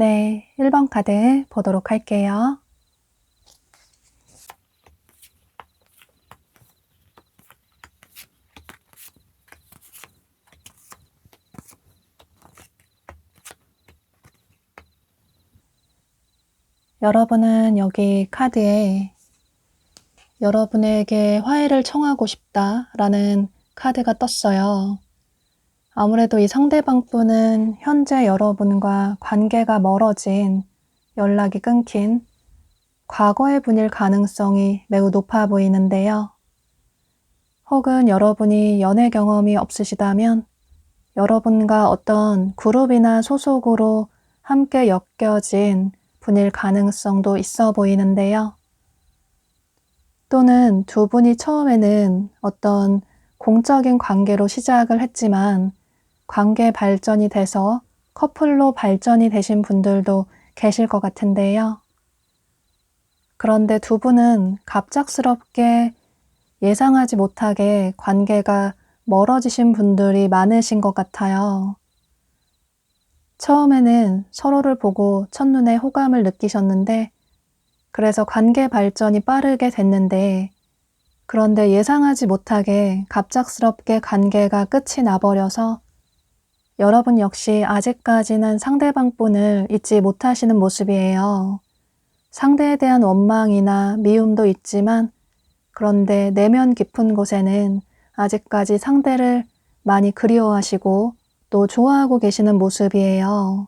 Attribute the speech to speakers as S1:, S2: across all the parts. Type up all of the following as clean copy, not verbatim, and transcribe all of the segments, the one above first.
S1: 네, 1번 카드 보도록 할게요. 여러분은 여기 카드에 여러분에게 화해를 청하고 싶다라는 카드가 떴어요. 아무래도 이 상대방 분은 현재 여러분과 관계가 멀어진, 연락이 끊긴 과거의 분일 가능성이 매우 높아 보이는데요. 혹은 여러분이 연애 경험이 없으시다면 여러분과 어떤 그룹이나 소속으로 함께 엮여진 분일 가능성도 있어 보이는데요. 또는 두 분이 처음에는 어떤 공적인 관계로 시작을 했지만 관계 발전이 돼서 커플로 발전이 되신 분들도 계실 것 같은데요. 그런데 두 분은 갑작스럽게 예상하지 못하게 관계가 멀어지신 분들이 많으신 것 같아요. 처음에는 서로를 보고 첫눈에 호감을 느끼셨는데 그래서 관계 발전이 빠르게 됐는데 그런데 예상하지 못하게 갑작스럽게 관계가 끝이 나버려서 여러분 역시 아직까지는 상대방 분을 잊지 못하시는 모습이에요. 상대에 대한 원망이나 미움도 있지만 그런데 내면 깊은 곳에는 아직까지 상대를 많이 그리워하시고 또 좋아하고 계시는 모습이에요.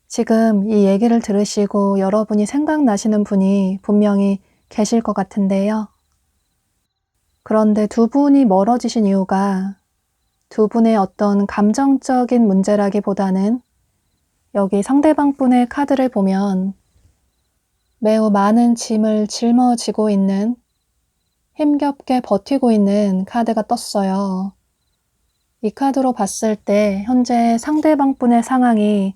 S1: 지금 이 얘기를 들으시고 여러분이 생각나시는 분이 분명히 계실 것 같은데요. 그런데 두 분이 멀어지신 이유가 두 분의 어떤 감정적인 문제라기보다는 여기 상대방 분의 카드를 보면 매우 많은 짐을 짊어지고 있는, 힘겹게 버티고 있는 카드가 떴어요. 이 카드로 봤을 때 현재 상대방 분의 상황이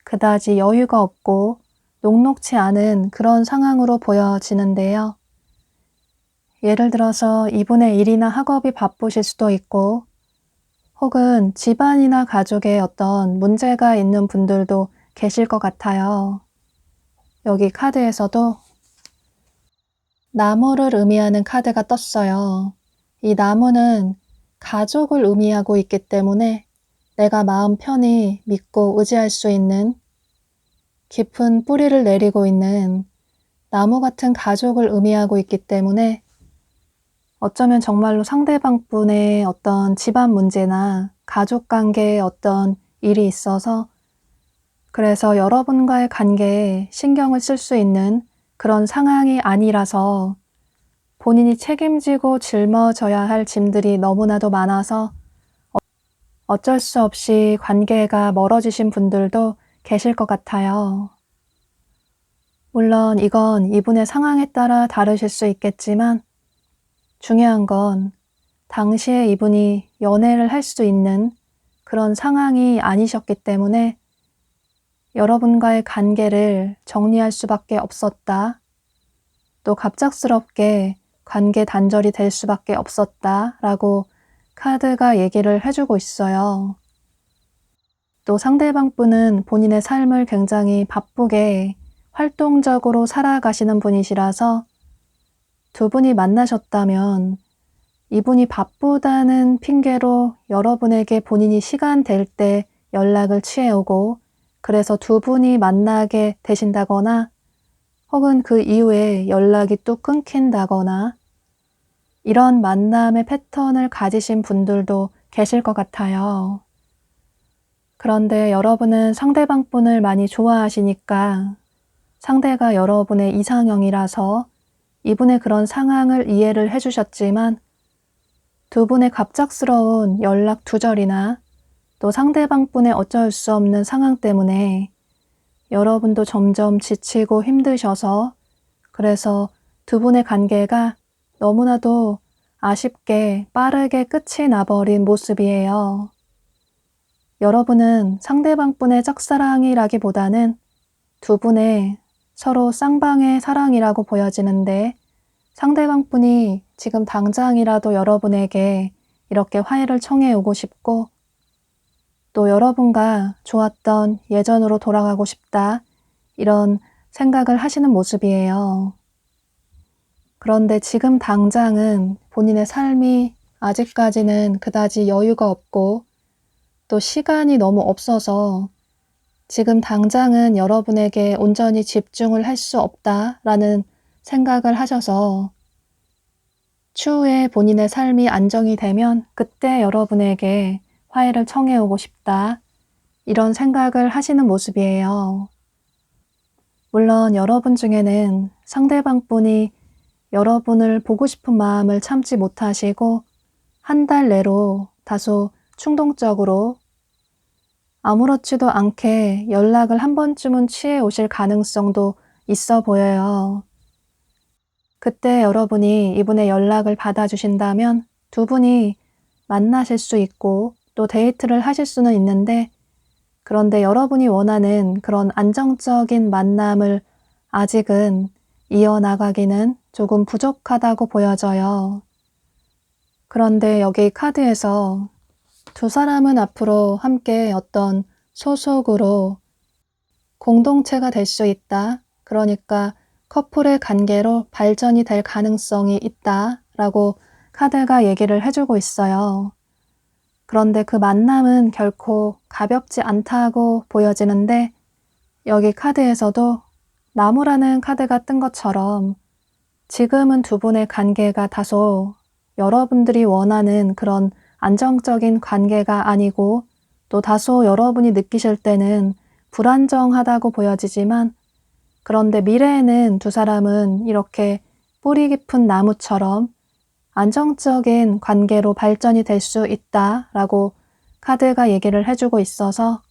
S1: 그다지 여유가 없고 녹록치 않은 그런 상황으로 보여지는데요. 예를 들어서 이분의 일이나 학업이 바쁘실 수도 있고, 혹은 집안이나 가족에 어떤 문제가 있는 분들도 계실 것 같아요. 여기 카드에서도 나무를 의미하는 카드가 떴어요. 이 나무는 가족을 의미하고 있기 때문에 내가 마음 편히 믿고 의지할 수 있는, 깊은 뿌리를 내리고 있는 나무 같은 가족을 의미하고 있기 때문에 어쩌면 정말로 상대방 분의 어떤 집안 문제나 가족 관계에 어떤 일이 있어서, 그래서 여러분과의 관계에 신경을 쓸 수 있는 그런 상황이 아니라서 본인이 책임지고 짊어져야 할 짐들이 너무나도 많아서 어쩔 수 없이 관계가 멀어지신 분들도 계실 것 같아요. 물론 이건 이분의 상황에 따라 다르실 수 있겠지만, 중요한 건 당시에 이분이 연애를 할 수 있는 그런 상황이 아니셨기 때문에 여러분과의 관계를 정리할 수밖에 없었다. 또 갑작스럽게 관계 단절이 될 수밖에 없었다 라고 카드가 얘기를 해주고 있어요. 또 상대방 분은 본인의 삶을 굉장히 바쁘게 활동적으로 살아가시는 분이시라서 두 분이 만나셨다면 이분이 바쁘다는 핑계로 여러분에게 본인이 시간 될 때 연락을 취해오고, 그래서 두 분이 만나게 되신다거나 혹은 그 이후에 연락이 또 끊긴다거나, 이런 만남의 패턴을 가지신 분들도 계실 것 같아요. 그런데 여러분은 상대방 분을 많이 좋아하시니까 상대가 여러분의 이상형이라서 이분의 그런 상황을 이해를 해주셨지만, 두 분의 갑작스러운 연락 두절이나 또 상대방 분의 어쩔 수 없는 상황 때문에 여러분도 점점 지치고 힘드셔서, 그래서 두 분의 관계가 너무나도 아쉽게 빠르게 끝이 나버린 모습이에요. 여러분은 상대방 분의 짝사랑이라기보다는 두 분의 서로 쌍방의 사랑이라고 보여지는데, 상대방 분이 지금 당장이라도 여러분에게 이렇게 화해를 청해 오고 싶고, 또 여러분과 좋았던 예전으로 돌아가고 싶다, 이런 생각을 하시는 모습이에요. 그런데 지금 당장은 본인의 삶이 아직까지는 그다지 여유가 없고 또 시간이 너무 없어서 지금 당장은 여러분에게 온전히 집중을 할 수 없다라는 생각을 하셔서, 추후에 본인의 삶이 안정이 되면 그때 여러분에게 화해를 청해 오고 싶다, 이런 생각을 하시는 모습이에요. 물론 여러분 중에는 상대방 분이 여러분을 보고 싶은 마음을 참지 못하시고 한 달 내로 다소 충동적으로 아무렇지도 않게 연락을 한 번쯤은 취해 오실 가능성도 있어 보여요. 그때 여러분이 이분의 연락을 받아주신다면 두 분이 만나실 수 있고 또 데이트를 하실 수는 있는데, 그런데 여러분이 원하는 그런 안정적인 만남을 아직은 이어나가기는 조금 부족하다고 보여져요. 그런데 여기 카드에서 두 사람은 앞으로 함께 어떤 소속으로 공동체가 될 수 있다. 그러니까 커플의 관계로 발전이 될 가능성이 있다 라고 카드가 얘기를 해주고 있어요. 그런데 그 만남은 결코 가볍지 않다고 보여지는데, 여기 카드에서도 나무라는 카드가 뜬 것처럼 지금은 두 분의 관계가 다소 여러분들이 원하는 그런 안정적인 관계가 아니고, 또 다소 여러분이 느끼실 때는 불안정하다고 보여지지만, 그런데 미래에는 두 사람은 이렇게 뿌리 깊은 나무처럼 안정적인 관계로 발전이 될 수 있다라고 카드가 얘기를 해주고 있어서,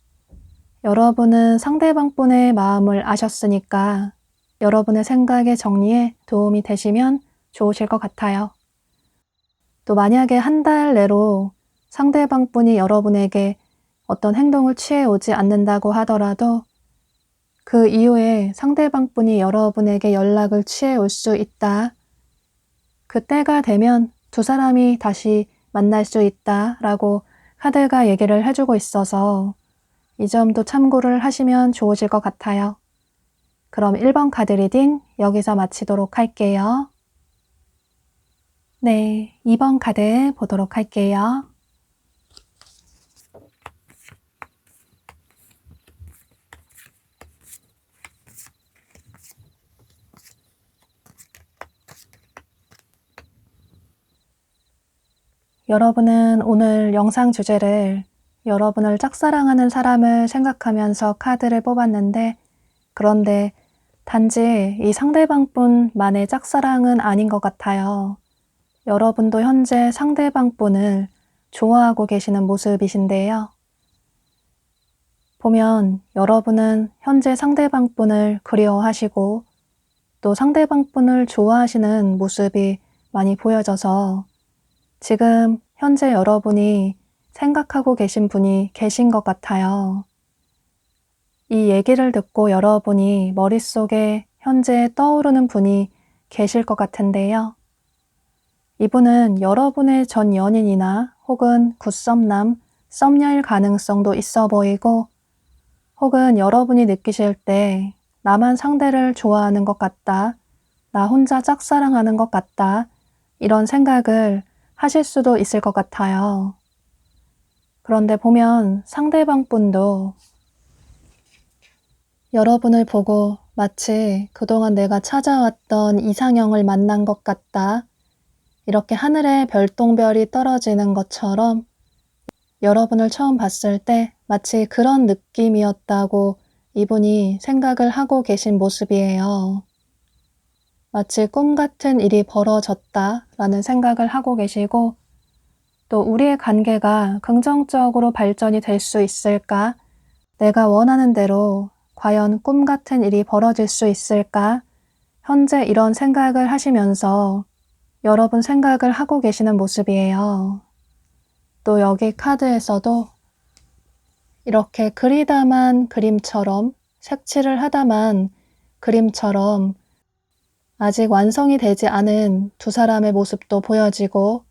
S1: 여러분은 상대방분의 마음을 아셨으니까 여러분의 생각의 정리에 도움이 되시면 좋으실 것 같아요. 또 만약에 한 달 내로 상대방분이 여러분에게 어떤 행동을 취해 오지 않는다고 하더라도 그 이후에 상대방분이 여러분에게 연락을 취해 올 수 있다. 그때가 되면 두 사람이 다시 만날 수 있다라고 카드가 얘기를 해주고 있어서 이 점도 참고를 하시면 좋으실 것 같아요. 그럼 1번 카드 리딩 여기서 마치도록 할게요. 네, 2번 카드 보도록 할게요. 여러분은 오늘 영상 주제를 여러분을 짝사랑하는 사람을 생각하면서 카드를 뽑았는데 그런데 단지 이 상대방뿐만의 짝사랑은 아닌 것 같아요. 여러분도 현재 상대방분을 좋아하고 계시는 모습이신데요. 보면 여러분은 현재 상대방분을 그리워하시고 또 상대방분을 좋아하시는 모습이 많이 보여져서 지금 현재 여러분이 생각하고 계신 분이 계신 것 같아요. 이 얘기를 듣고 여러분이 머릿속에 현재 떠오르는 분이 계실 것 같은데요. 이분은 여러분의 전 연인이나 혹은 굿썸남, 썸녀일 가능성도 있어 보이고 혹은 여러분이 느끼실 때 나만 상대를 좋아하는 것 같다, 나 혼자 짝사랑하는 것 같다 이런 생각을 하실 수도 있을 것 같아요. 그런데 보면 상대방 분도 여러분을 보고 마치 그동안 내가 찾아왔던 이상형을 만난 것 같다. 이렇게 하늘에 별똥별이 떨어지는 것처럼 여러분을 처음 봤을 때 마치 그런 느낌이었다고 이분이 생각을 하고 계신 모습이에요. 마치 꿈 같은 일이 벌어졌다라는 생각을 하고 계시고 또 우리의 관계가 긍정적으로 발전이 될 수 있을까? 내가 원하는 대로 과연 꿈 같은 일이 벌어질 수 있을까? 현재 이런 생각을 하시면서 여러분 생각을 하고 계시는 모습이에요. 또 여기 카드에서도 이렇게 그리다만 그림처럼 색칠을 하다만 그림처럼 아직 완성이 되지 않은 두 사람의 모습도 보여지고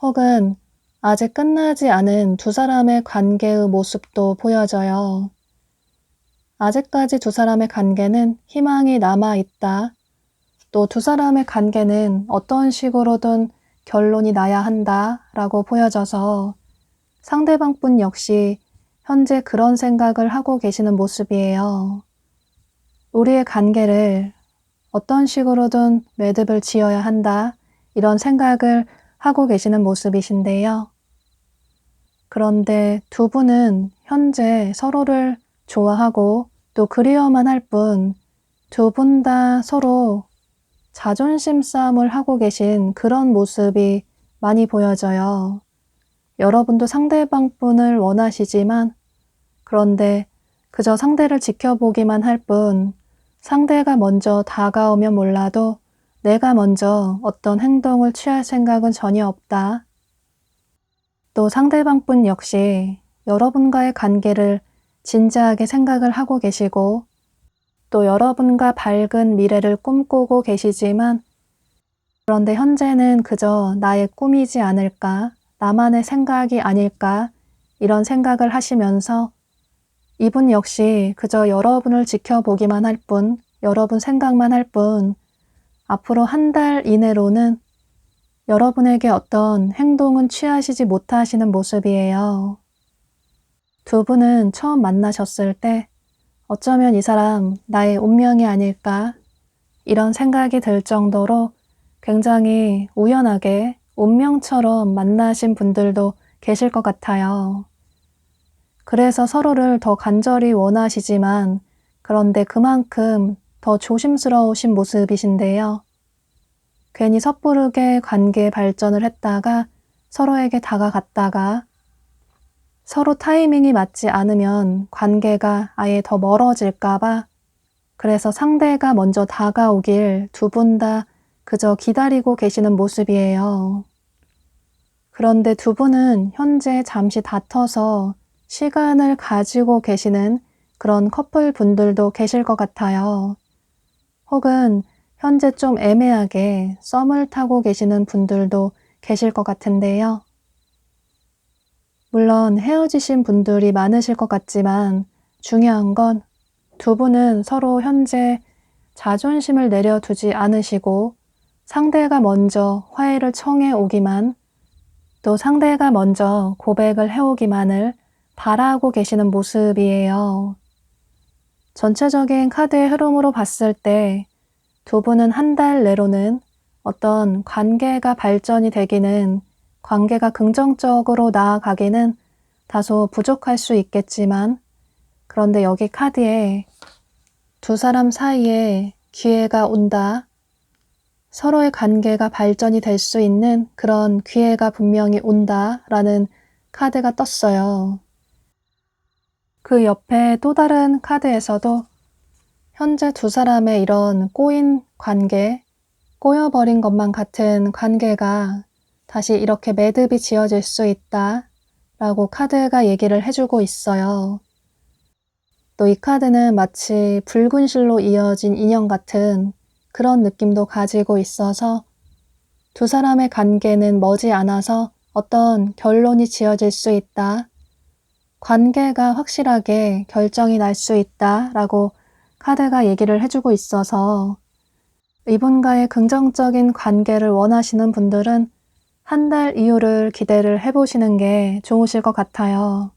S1: 혹은 아직 끝나지 않은 두 사람의 관계의 모습도 보여져요. 아직까지 두 사람의 관계는 희망이 남아있다. 또 두 사람의 관계는 어떤 식으로든 결론이 나야 한다 라고 보여져서 상대방분 역시 현재 그런 생각을 하고 계시는 모습이에요. 우리의 관계를 어떤 식으로든 매듭을 지어야 한다 이런 생각을 하고 계시는 모습이신데요. 그런데 두 분은 현재 서로를 좋아하고 또 그리워만 할 뿐 두 분 다 서로 자존심 싸움을 하고 계신 그런 모습이 많이 보여져요. 여러분도 상대방 분을 원하시지만 그런데 그저 상대를 지켜보기만 할 뿐 상대가 먼저 다가오면 몰라도 내가 먼저 어떤 행동을 취할 생각은 전혀 없다. 또 상대방분 역시 여러분과의 관계를 진지하게 생각을 하고 계시고 또 여러분과 밝은 미래를 꿈꾸고 계시지만 그런데 현재는 그저 나의 꿈이지 않을까, 나만의 생각이 아닐까 이런 생각을 하시면서 이분 역시 그저 여러분을 지켜보기만 할 뿐, 여러분 생각만 할 뿐 앞으로 한 달 이내로는 여러분에게 어떤 행동은 취하시지 못하시는 모습이에요. 두 분은 처음 만나셨을 때 어쩌면 이 사람 나의 운명이 아닐까 이런 생각이 들 정도로 굉장히 우연하게 운명처럼 만나신 분들도 계실 것 같아요. 그래서 서로를 더 간절히 원하시지만 그런데 그만큼 더 조심스러우신 모습이신데요. 괜히 섣부르게 관계 발전을 했다가 서로에게 다가갔다가 서로 타이밍이 맞지 않으면 관계가 아예 더 멀어질까봐 그래서 상대가 먼저 다가오길 두 분 다 그저 기다리고 계시는 모습이에요. 그런데 두 분은 현재 잠시 다퉈서 시간을 가지고 계시는 그런 커플 분들도 계실 것 같아요. 혹은 현재 좀 애매하게 썸을 타고 계시는 분들도 계실 것 같은데요. 물론 헤어지신 분들이 많으실 것 같지만 중요한 건 두 분은 서로 현재 자존심을 내려두지 않으시고 상대가 먼저 화해를 청해 오기만 또 상대가 먼저 고백을 해오기만을 바라고 계시는 모습이에요. 전체적인 카드의 흐름으로 봤을 때 두 분은 한 달 내로는 어떤 관계가 발전이 되기는 관계가 긍정적으로 나아가기는 다소 부족할 수 있겠지만 그런데 여기 카드에 두 사람 사이에 기회가 온다. 서로의 관계가 발전이 될 수 있는 그런 기회가 분명히 온다라는 카드가 떴어요. 그 옆에 또 다른 카드에서도 현재 두 사람의 이런 꼬인 관계, 꼬여버린 것만 같은 관계가 다시 이렇게 매듭이 지어질 수 있다 라고 카드가 얘기를 해주고 있어요. 또 이 카드는 마치 붉은 실로 이어진 인연 같은 그런 느낌도 가지고 있어서 두 사람의 관계는 머지않아서 어떤 결론이 지어질 수 있다. 관계가 확실하게 결정이 날 수 있다 라고 카드가 얘기를 해주고 있어서 이분과의 긍정적인 관계를 원하시는 분들은 한 달 이후를 기대를 해보시는 게 좋으실 것 같아요.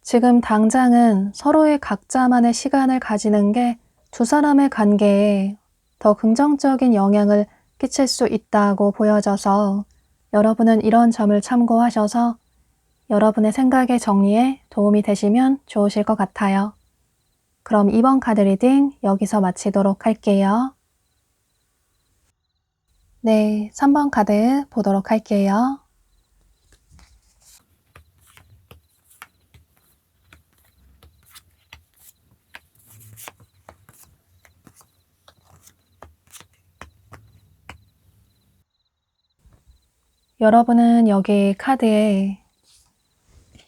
S1: 지금 당장은 서로의 각자만의 시간을 가지는 게 두 사람의 관계에 더 긍정적인 영향을 끼칠 수 있다고 보여져서 여러분은 이런 점을 참고하셔서 여러분의 생각의 정리에 도움이 되시면 좋으실 것 같아요. 그럼 이번 카드 리딩 여기서 마치도록 할게요. 네, 3번 카드 보도록 할게요. 여러분은 여기 카드에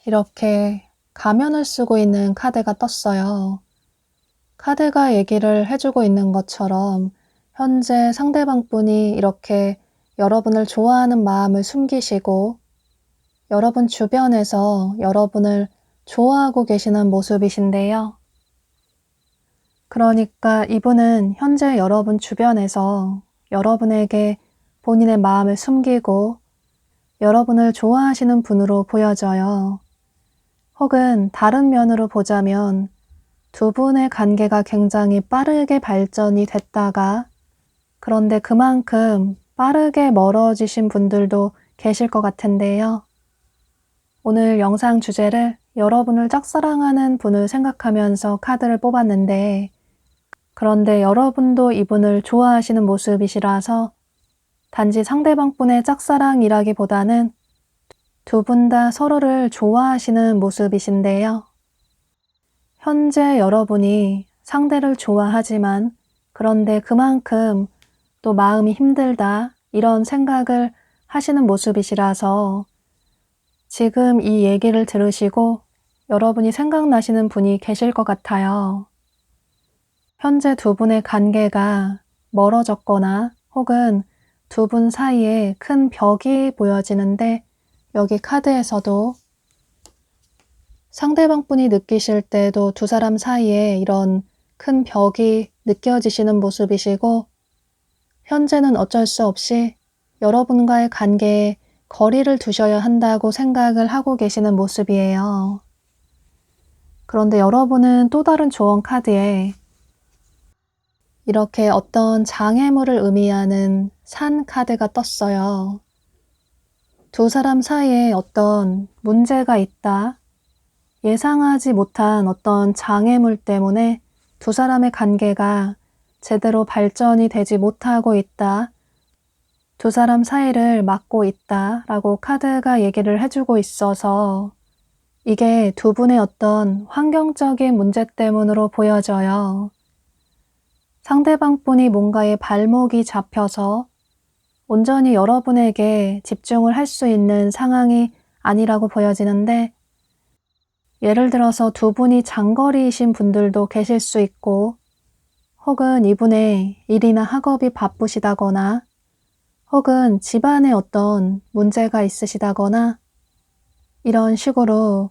S1: 이렇게 가면을 쓰고 있는 카드가 떴어요. 카드가 얘기를 해주고 있는 것처럼 현재 상대방 분이 이렇게 여러분을 좋아하는 마음을 숨기시고 여러분 주변에서 여러분을 좋아하고 계시는 모습이신데요. 그러니까 이분은 현재 여러분 주변에서 여러분에게 본인의 마음을 숨기고 여러분을 좋아하시는 분으로 보여져요. 혹은 다른 면으로 보자면 두 분의 관계가 굉장히 빠르게 발전이 됐다가 그런데 그만큼 빠르게 멀어지신 분들도 계실 것 같은데요. 오늘 영상 주제를 여러분을 짝사랑하는 분을 생각하면서 카드를 뽑았는데 그런데 여러분도 이분을 좋아하시는 모습이시라서 단지 상대방 분의 짝사랑이라기보다는 두 분 다 서로를 좋아하시는 모습이신데요. 현재 여러분이 상대를 좋아하지만 그런데 그만큼 또 마음이 힘들다 이런 생각을 하시는 모습이시라서 지금 이 얘기를 들으시고 여러분이 생각나시는 분이 계실 것 같아요. 현재 두 분의 관계가 멀어졌거나 혹은 두 분 사이에 큰 벽이 보여지는데 여기 카드에서도 상대방 분이 느끼실 때도 두 사람 사이에 이런 큰 벽이 느껴지시는 모습이시고 현재는 어쩔 수 없이 여러분과의 관계에 거리를 두셔야 한다고 생각을 하고 계시는 모습이에요. 그런데 여러분은 또 다른 조언 카드에 이렇게 어떤 장애물을 의미하는 산 카드가 떴어요. 두 사람 사이에 어떤 문제가 있다. 예상하지 못한 어떤 장애물 때문에 두 사람의 관계가 제대로 발전이 되지 못하고 있다. 두 사람 사이를 막고 있다 라고 카드가 얘기를 해주고 있어서 이게 두 분의 어떤 환경적인 문제 때문으로 보여져요. 상대방 분이 뭔가에 발목이 잡혀서 온전히 여러분에게 집중을 할 수 있는 상황이 아니라고 보여지는데, 예를 들어서 두 분이 장거리이신 분들도 계실 수 있고, 혹은 이분의 일이나 학업이 바쁘시다거나, 혹은 집안에 어떤 문제가 있으시다거나, 이런 식으로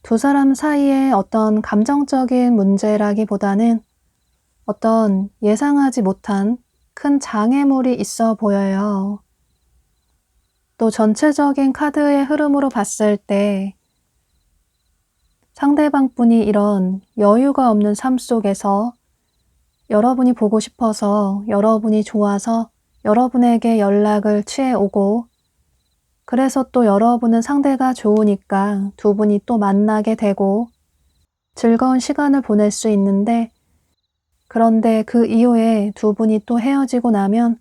S1: 두 사람 사이에 어떤 감정적인 문제라기보다는 어떤 예상하지 못한 큰 장애물이 있어 보여요. 또 전체적인 카드의 흐름으로 봤을 때 상대방 분이 이런 여유가 없는 삶 속에서 여러분이 보고 싶어서, 여러분이 좋아서 여러분에게 연락을 취해 오고, 그래서 또 여러분은 상대가 좋으니까 두 분이 또 만나게 되고 즐거운 시간을 보낼 수 있는데, 그런데 그 이후에 두 분이 또 헤어지고 나면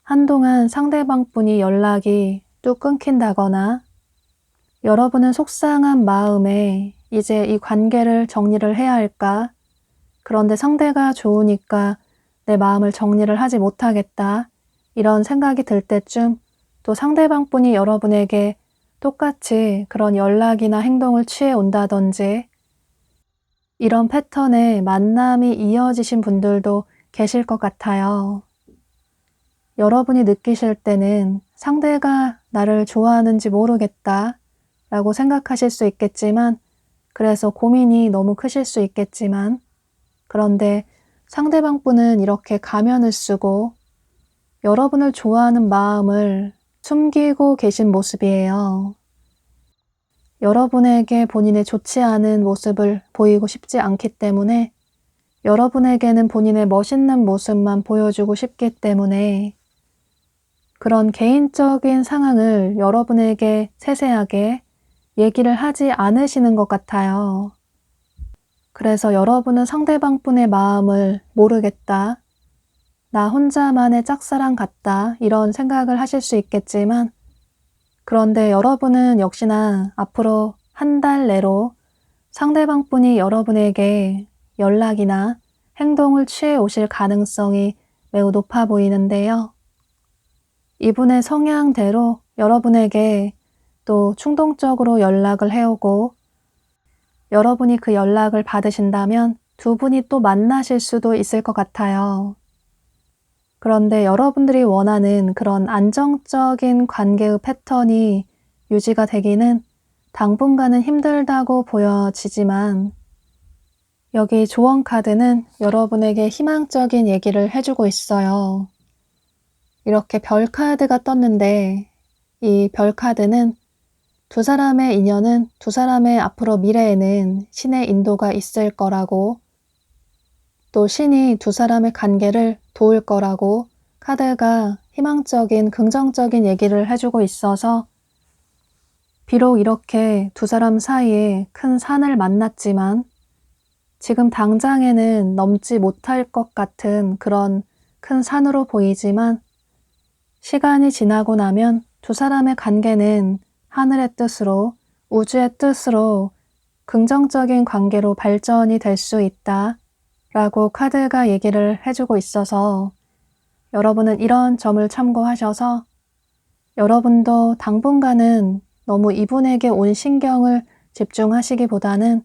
S1: 한동안 상대방 분이 연락이 뚝 끊긴다거나, 여러분은 속상한 마음에 이제 이 관계를 정리를 해야 할까? 그런데 상대가 좋으니까 내 마음을 정리를 하지 못하겠다. 이런 생각이 들 때쯤 또 상대방 분이 여러분에게 똑같이 그런 연락이나 행동을 취해 온다든지, 이런 패턴의 만남이 이어지신 분들도 계실 것 같아요. 여러분이 느끼실 때는 상대가 나를 좋아하는지 모르겠다 라고 생각하실 수 있겠지만, 그래서 고민이 너무 크실 수 있겠지만, 그런데 상대방 분은 이렇게 가면을 쓰고 여러분을 좋아하는 마음을 숨기고 계신 모습이에요. 여러분에게 본인의 좋지 않은 모습을 보이고 싶지 않기 때문에, 여러분에게는 본인의 멋있는 모습만 보여주고 싶기 때문에 그런 개인적인 상황을 여러분에게 세세하게 얘기를 하지 않으시는 것 같아요. 그래서 여러분은 상대방 분의 마음을 모르겠다, 나 혼자만의 짝사랑 같다, 이런 생각을 하실 수 있겠지만, 그런데 여러분은 역시나 앞으로 한 달 내로 상대방 분이 여러분에게 연락이나 행동을 취해 오실 가능성이 매우 높아 보이는데요. 이분의 성향대로 여러분에게 또 충동적으로 연락을 해오고, 여러분이 그 연락을 받으신다면 두 분이 또 만나실 수도 있을 것 같아요. 그런데 여러분들이 원하는 그런 안정적인 관계의 패턴이 유지가 되기는 당분간은 힘들다고 보여지지만, 여기 조언 카드는 여러분에게 희망적인 얘기를 해주고 있어요. 이렇게 별 카드가 떴는데, 이 별 카드는 두 사람의 인연은, 두 사람의 앞으로 미래에는 신의 인도가 있을 거라고, 또 신이 두 사람의 관계를 도울 거라고 카드가 희망적인 긍정적인 얘기를 해주고 있어서, 비록 이렇게 두 사람 사이에 큰 산을 만났지만 지금 당장에는 넘지 못할 것 같은 그런 큰 산으로 보이지만, 시간이 지나고 나면 두 사람의 관계는 하늘의 뜻으로, 우주의 뜻으로 긍정적인 관계로 발전이 될 수 있다 라고 카드가 얘기를 해주고 있어서, 여러분은 이런 점을 참고하셔서 여러분도 당분간은 너무 이분에게 온 신경을 집중하시기보다는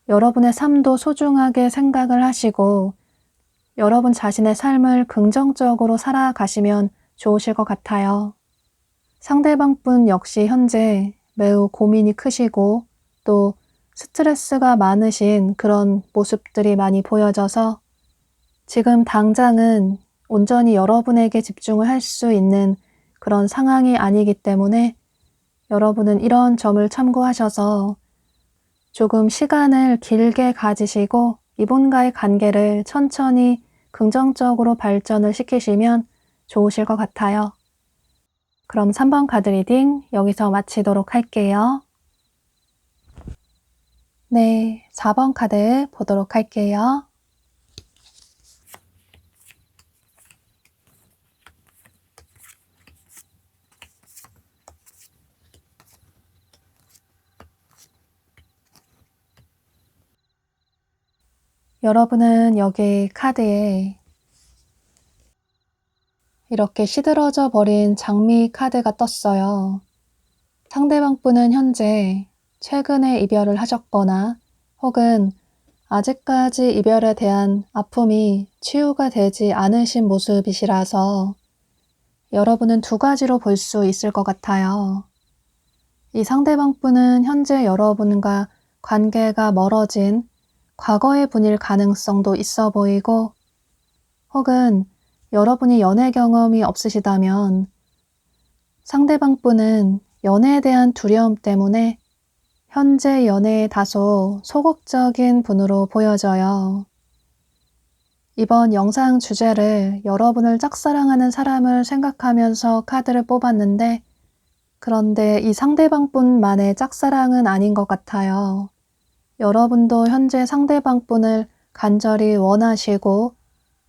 S1: 여러분의 삶도 소중하게 생각을 하시고 여러분 자신의 삶을 긍정적으로 살아가시면 좋으실 것 같아요. 상대방 분 역시 현재 매우 고민이 크시고 또 스트레스가 많으신 그런 모습들이 많이 보여져서, 지금 당장은 온전히 여러분에게 집중을 할 수 있는 그런 상황이 아니기 때문에 여러분은 이런 점을 참고하셔서 조금 시간을 길게 가지시고 이분과의 관계를 천천히 긍정적으로 발전을 시키시면 좋으실 것 같아요. 그럼 3번 카드 리딩 여기서 마치도록 할게요. 네, 4번 카드 보도록 할게요. 여러분은 여기 카드에 이렇게 시들어져 버린 장미 카드가 떴어요. 상대방 분은 현재 최근에 이별을 하셨거나 혹은 아직까지 이별에 대한 아픔이 치유가 되지 않으신 모습이시라서 여러분은 두 가지로 볼 수 있을 것 같아요. 이 상대방 분은 현재 여러분과 관계가 멀어진 과거의 분일 가능성도 있어 보이고 혹은 여러분이 연애 경험이 없으시다면 상대방 분은 연애에 대한 두려움 때문에 현재 연애에 다소 소극적인 분으로 보여져요. 이번 영상 주제를 여러분을 짝사랑하는 사람을 생각하면서 카드를 뽑았는데 그런데 이 상대방 분만의 짝사랑은 아닌 것 같아요. 여러분도 현재 상대방 분을 간절히 원하시고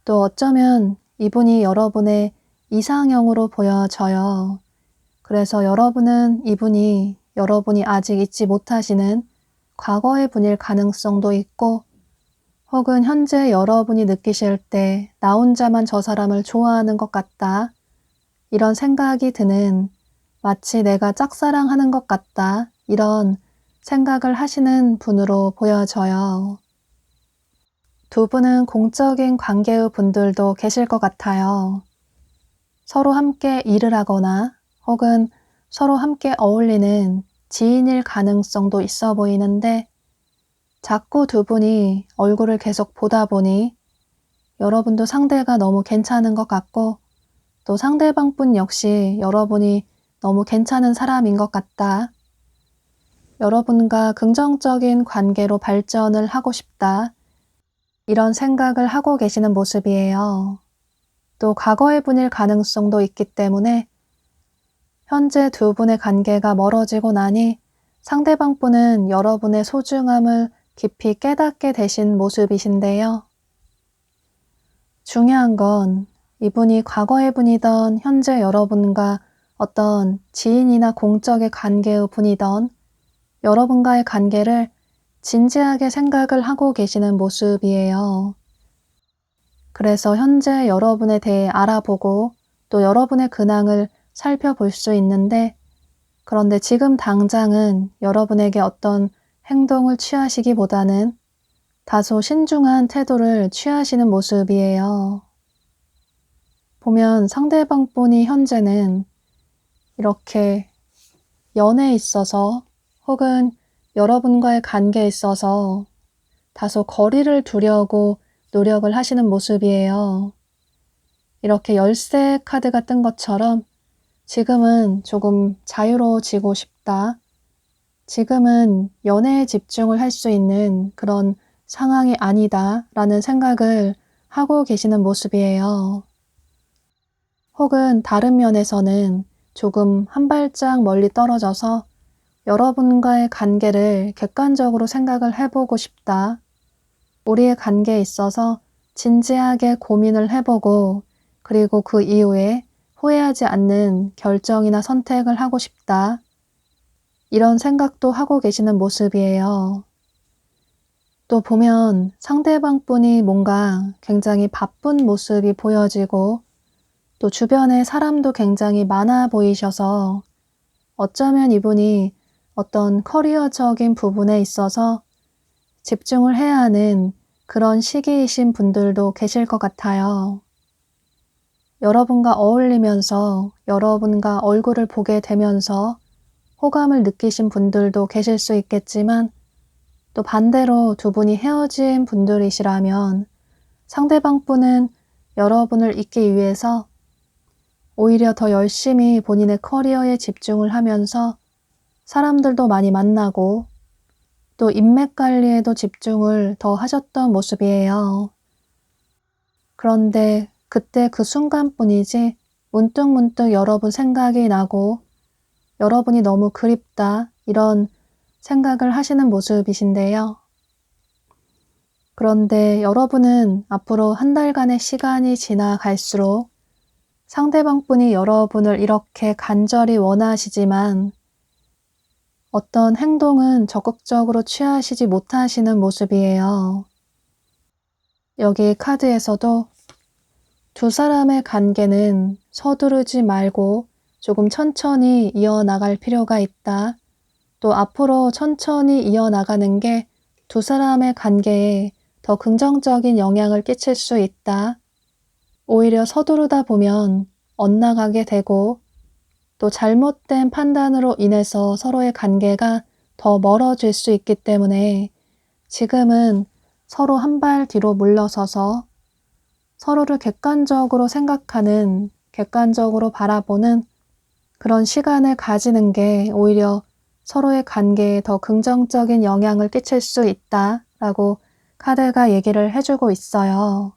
S1: 또 어쩌면 이분이 여러분의 이상형으로 보여져요. 그래서 여러분은 이분이 여러분이 아직 잊지 못하시는 과거의 분일 가능성도 있고 혹은 현재 여러분이 느끼실 때 나 혼자만 저 사람을 좋아하는 것 같다. 이런 생각이 드는 마치 내가 짝사랑하는 것 같다. 이런 생각을 하시는 분으로 보여져요. 두 분은 공적인 관계의 분들도 계실 것 같아요. 서로 함께 일을 하거나 혹은 서로 함께 어울리는 지인일 가능성도 있어 보이는데 자꾸 두 분이 얼굴을 계속 보다 보니 여러분도 상대가 너무 괜찮은 것 같고 또 상대방 분 역시 여러분이 너무 괜찮은 사람인 것 같다. 여러분과 긍정적인 관계로 발전을 하고 싶다. 이런 생각을 하고 계시는 모습이에요. 또 과거의 분일 가능성도 있기 때문에 현재 두 분의 관계가 멀어지고 나니 상대방 분은 여러분의 소중함을 깊이 깨닫게 되신 모습이신데요. 중요한 건 이분이 과거의 분이던 현재 여러분과 어떤 지인이나 공적의 관계의 분이던 여러분과의 관계를 진지하게 생각을 하고 계시는 모습이에요. 그래서 현재 여러분에 대해 알아보고 또 여러분의 근황을 살펴볼 수 있는데 그런데 지금 당장은 여러분에게 어떤 행동을 취하시기보다는 다소 신중한 태도를 취하시는 모습이에요. 보면 상대방 분이 현재는 이렇게 연애에 있어서 혹은 여러분과의 관계에 있어서 다소 거리를 두려고 노력을 하시는 모습이에요. 이렇게 열쇠 카드가 뜬 것처럼 지금은 조금 자유로워지고 싶다. 지금은 연애에 집중을 할 수 있는 그런 상황이 아니다 라는 생각을 하고 계시는 모습이에요. 혹은 다른 면에서는 조금 한 발짝 멀리 떨어져서 여러분과의 관계를 객관적으로 생각을 해보고 싶다. 우리의 관계에 있어서 진지하게 고민을 해보고 그리고 그 이후에 후회하지 않는 결정이나 선택을 하고 싶다. 이런 생각도 하고 계시는 모습이에요. 또 보면 상대방 분이 뭔가 굉장히 바쁜 모습이 보여지고 또 주변에 사람도 굉장히 많아 보이셔서 어쩌면 이분이 어떤 커리어적인 부분에 있어서 집중을 해야 하는 그런 시기이신 분들도 계실 것 같아요. 여러분과 어울리면서 여러분과 얼굴을 보게 되면서 호감을 느끼신 분들도 계실 수 있겠지만 또 반대로 두 분이 헤어진 분들이시라면 상대방 분은 여러분을 잊기 위해서 오히려 더 열심히 본인의 커리어에 집중을 하면서 사람들도 많이 만나고 또 인맥 관리에도 집중을 더 하셨던 모습이에요. 그런데 그때 그 순간뿐이지 문득문득 여러분 생각이 나고 여러분이 너무 그립다 이런 생각을 하시는 모습이신데요. 그런데 여러분은 앞으로 한 달간의 시간이 지나갈수록 상대방 분이 여러분을 이렇게 간절히 원하시지만 어떤 행동은 적극적으로 취하시지 못하시는 모습이에요. 여기 카드에서도 두 사람의 관계는 서두르지 말고 조금 천천히 이어나갈 필요가 있다. 또 앞으로 천천히 이어나가는 게 두 사람의 관계에 더 긍정적인 영향을 끼칠 수 있다. 오히려 서두르다 보면 엇나가게 되고 또 잘못된 판단으로 인해서 서로의 관계가 더 멀어질 수 있기 때문에 지금은 서로 한 발 뒤로 물러서서 서로를 객관적으로 생각하는, 객관적으로 바라보는 그런 시간을 가지는 게 오히려 서로의 관계에 더 긍정적인 영향을 끼칠 수 있다라고 카드가 얘기를 해주고 있어요.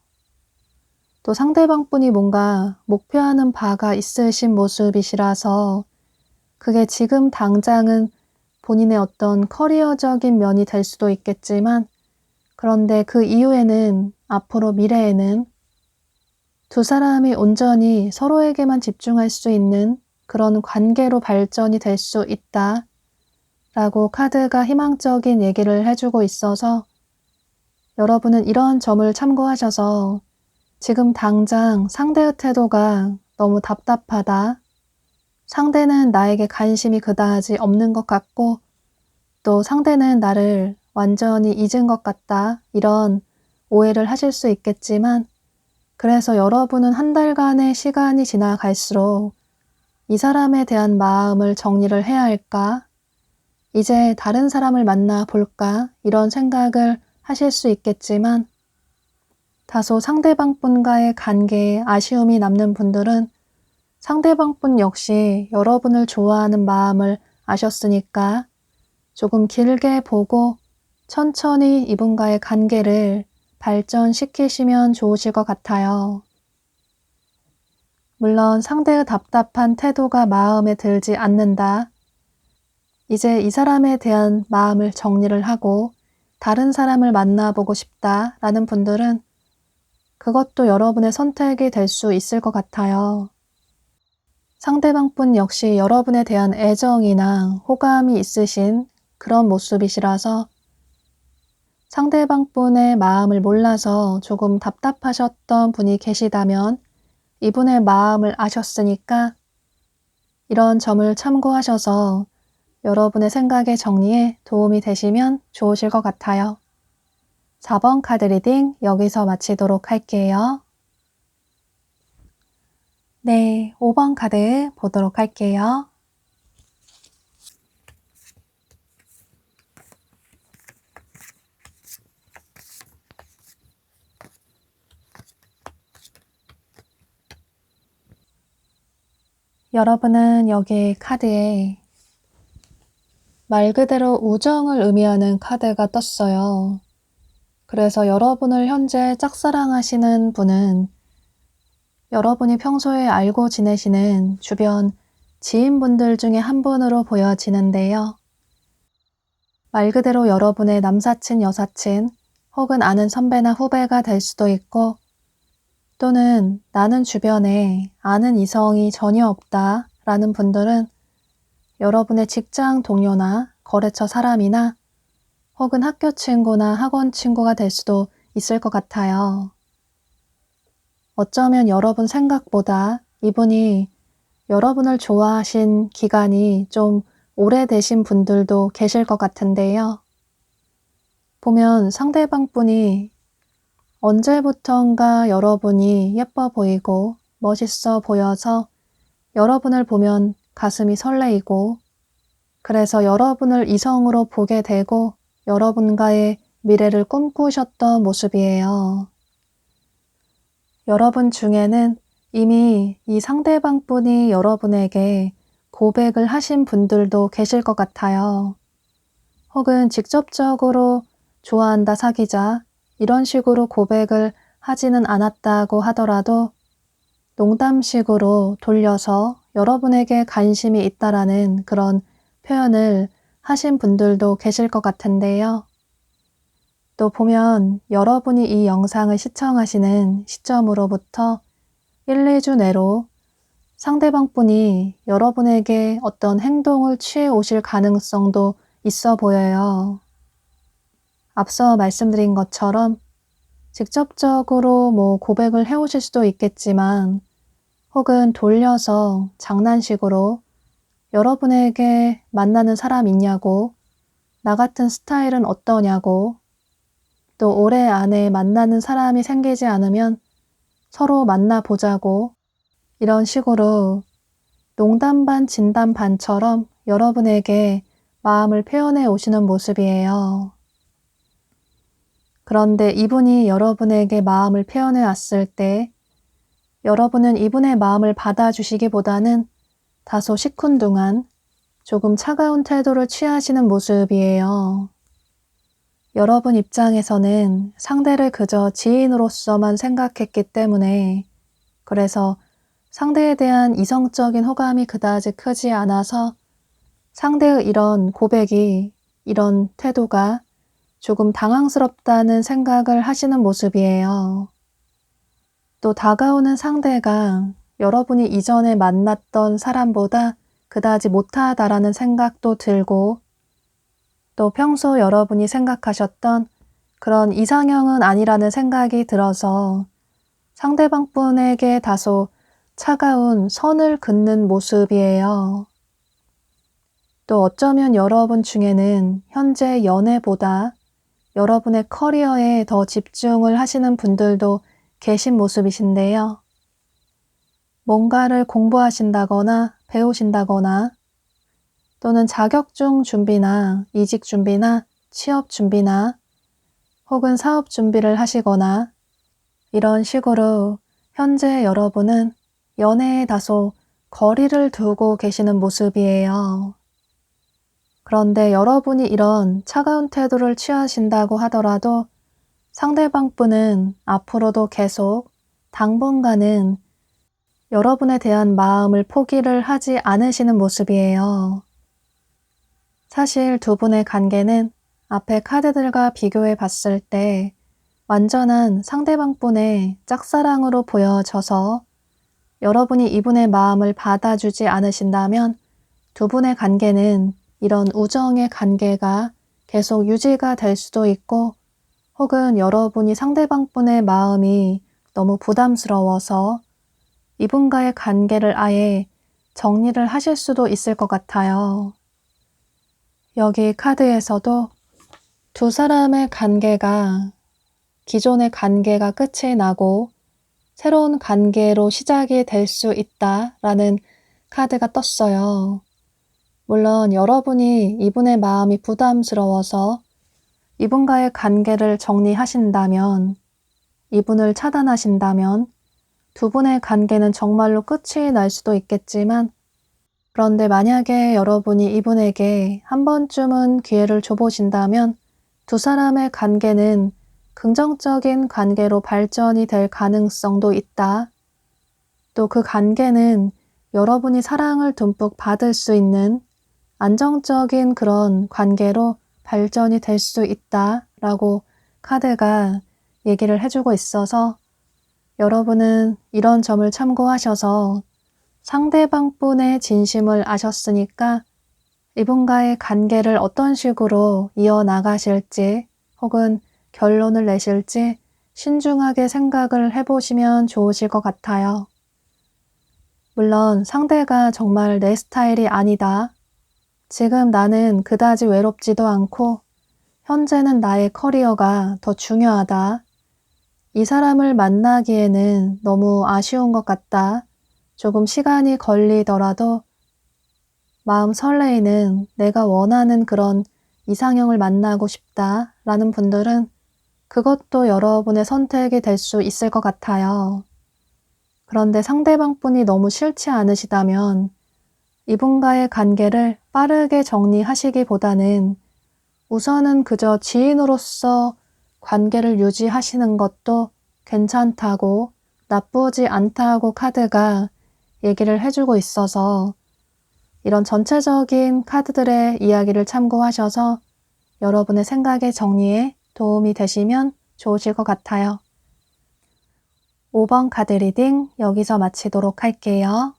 S1: 또 상대방분이 뭔가 목표하는 바가 있으신 모습이시라서 그게 지금 당장은 본인의 어떤 커리어적인 면이 될 수도 있겠지만 그런데 그 이후에는 앞으로 미래에는 두 사람이 온전히 서로에게만 집중할 수 있는 그런 관계로 발전이 될 수 있다 라고 카드가 희망적인 얘기를 해주고 있어서 여러분은 이런 점을 참고하셔서 지금 당장 상대의 태도가 너무 답답하다. 상대는 나에게 관심이 그다지 없는 것 같고 또 상대는 나를 완전히 잊은 것 같다. 이런 오해를 하실 수 있겠지만 그래서 여러분은 한 달간의 시간이 지나갈수록 이 사람에 대한 마음을 정리를 해야 할까? 이제 다른 사람을 만나 볼까? 이런 생각을 하실 수 있겠지만 다소 상대방분과의 관계에 아쉬움이 남는 분들은 상대방분 역시 여러분을 좋아하는 마음을 아셨으니까 조금 길게 보고 천천히 이분과의 관계를 발전시키시면 좋으실 것 같아요. 물론 상대의 답답한 태도가 마음에 들지 않는다. 이제 이 사람에 대한 마음을 정리를 하고 다른 사람을 만나보고 싶다라는 분들은 그것도 여러분의 선택이 될 수 있을 것 같아요. 상대방분 역시 여러분에 대한 애정이나 호감이 있으신 그런 모습이시라서 상대방분의 마음을 몰라서 조금 답답하셨던 분이 계시다면 이분의 마음을 아셨으니까 이런 점을 참고하셔서 여러분의 생각의 정리에 도움이 되시면 좋으실 것 같아요. 4번 카드 리딩 여기서 마치도록 할게요. 네, 5번 카드 보도록 할게요. 여러분은 여기 카드에 말 그대로 우정을 의미하는 카드가 떴어요. 그래서 여러분을 현재 짝사랑하시는 분은 여러분이 평소에 알고 지내시는 주변 지인분들 중에 한 분으로 보여지는데요. 말 그대로 여러분의 남사친, 여사친 혹은 아는 선배나 후배가 될 수도 있고 또는 나는 주변에 아는 이성이 전혀 없다 라는 분들은 여러분의 직장 동료나 거래처 사람이나 혹은 학교 친구나 학원 친구가 될 수도 있을 것 같아요. 어쩌면 여러분 생각보다 이분이 여러분을 좋아하신 기간이 좀 오래되신 분들도 계실 것 같은데요. 보면 상대방 분이 언제부턴가 여러분이 예뻐 보이고 멋있어 보여서 여러분을 보면 가슴이 설레이고 그래서 여러분을 이성으로 보게 되고 여러분과의 미래를 꿈꾸셨던 모습이에요. 여러분 중에는 이미 이 상대방 분이 여러분에게 고백을 하신 분들도 계실 것 같아요. 혹은 직접적으로 좋아한다, 사귀자 이런 식으로 고백을 하지는 않았다고 하더라도 농담식으로 돌려서 여러분에게 관심이 있다라는 그런 표현을 하신 분들도 계실 것 같은데요. 또 보면 여러분이 이 영상을 시청하시는 시점으로부터 1, 2주 내로 상대방 분이 여러분에게 어떤 행동을 취해 오실 가능성도 있어 보여요. 앞서 말씀드린 것처럼 직접적으로 고백을 해오실 수도 있겠지만 혹은 돌려서 장난식으로 여러분에게 만나는 사람 있냐고, 나 같은 스타일은 어떠냐고, 또 올해 안에 만나는 사람이 생기지 않으면 서로 만나보자고, 이런 식으로 농담 반 진담 반처럼 여러분에게 마음을 표현해 오시는 모습이에요. 그런데 이분이 여러분에게 마음을 표현해 왔을 때 여러분은 이분의 마음을 받아주시기보다는 다소 시큰둥한, 조금 차가운 태도를 취하시는 모습이에요. 여러분 입장에서는 상대를 그저 지인으로서만 생각했기 때문에, 그래서 상대에 대한 이성적인 호감이 그다지 크지 않아서 상대의 이런 고백이, 이런 태도가 조금 당황스럽다는 생각을 하시는 모습이에요. 또 다가오는 상대가 여러분이 이전에 만났던 사람보다 그다지 못하다라는 생각도 들고, 또 평소 여러분이 생각하셨던 그런 이상형은 아니라는 생각이 들어서 상대방 분에게 다소 차가운 선을 긋는 모습이에요. 또 어쩌면 여러분 중에는 현재 연애보다 여러분의 커리어에 더 집중을 하시는 분들도 계신 모습이신데요. 뭔가를 공부하신다거나 배우신다거나 또는 자격증 준비나 이직 준비나 취업 준비나 혹은 사업 준비를 하시거나 이런 식으로 현재 여러분은 연애에 다소 거리를 두고 계시는 모습이에요. 그런데 여러분이 이런 차가운 태도를 취하신다고 하더라도 상대방 분은 앞으로도 계속 당분간은 여러분에 대한 마음을 포기를 하지 않으시는 모습이에요. 사실 두 분의 관계는 앞에 카드들과 비교해 봤을 때 완전한 상대방 분의 짝사랑으로 보여져서 여러분이 이분의 마음을 받아주지 않으신다면 두 분의 관계는 이런 우정의 관계가 계속 유지가 될 수도 있고, 혹은 여러분이 상대방 분의 마음이 너무 부담스러워서 이분과의 관계를 아예 정리를 하실 수도 있을 것 같아요. 여기 카드에서도 두 사람의 관계가, 기존의 관계가 끝이 나고 새로운 관계로 시작이 될 수 있다라는 카드가 떴어요. 물론 여러분이 이분의 마음이 부담스러워서 이분과의 관계를 정리하신다면, 이분을 차단하신다면 두 분의 관계는 정말로 끝이 날 수도 있겠지만, 그런데 만약에 여러분이 이분에게 한 번쯤은 기회를 줘보신다면 두 사람의 관계는 긍정적인 관계로 발전이 될 가능성도 있다. 또 그 관계는 여러분이 사랑을 듬뿍 받을 수 있는 안정적인 그런 관계로 발전이 될 수 있다라고 카드가 얘기를 해주고 있어서, 여러분은 이런 점을 참고하셔서 상대방 분의 진심을 아셨으니까 이분과의 관계를 어떤 식으로 이어나가실지 혹은 결론을 내실지 신중하게 생각을 해보시면 좋으실 것 같아요. 물론 상대가 정말 내 스타일이 아니다, 지금 나는 그다지 외롭지도 않고 현재는 나의 커리어가 더 중요하다, 이 사람을 만나기에는 너무 아쉬운 것 같다, 조금 시간이 걸리더라도 마음 설레이는 내가 원하는 그런 이상형을 만나고 싶다 라는 분들은 그것도 여러분의 선택이 될 수 있을 것 같아요. 그런데 상대방 분이 너무 싫지 않으시다면 이분과의 관계를 빠르게 정리하시기보다는 우선은 그저 지인으로서 관계를 유지하시는 것도 괜찮다고, 나쁘지 않다고 카드가 얘기를 해주고 있어서 이런 전체적인 카드들의 이야기를 참고하셔서 여러분의 생각의 정리에 도움이 되시면 좋으실 것 같아요. 5번 카드 리딩 여기서 마치도록 할게요.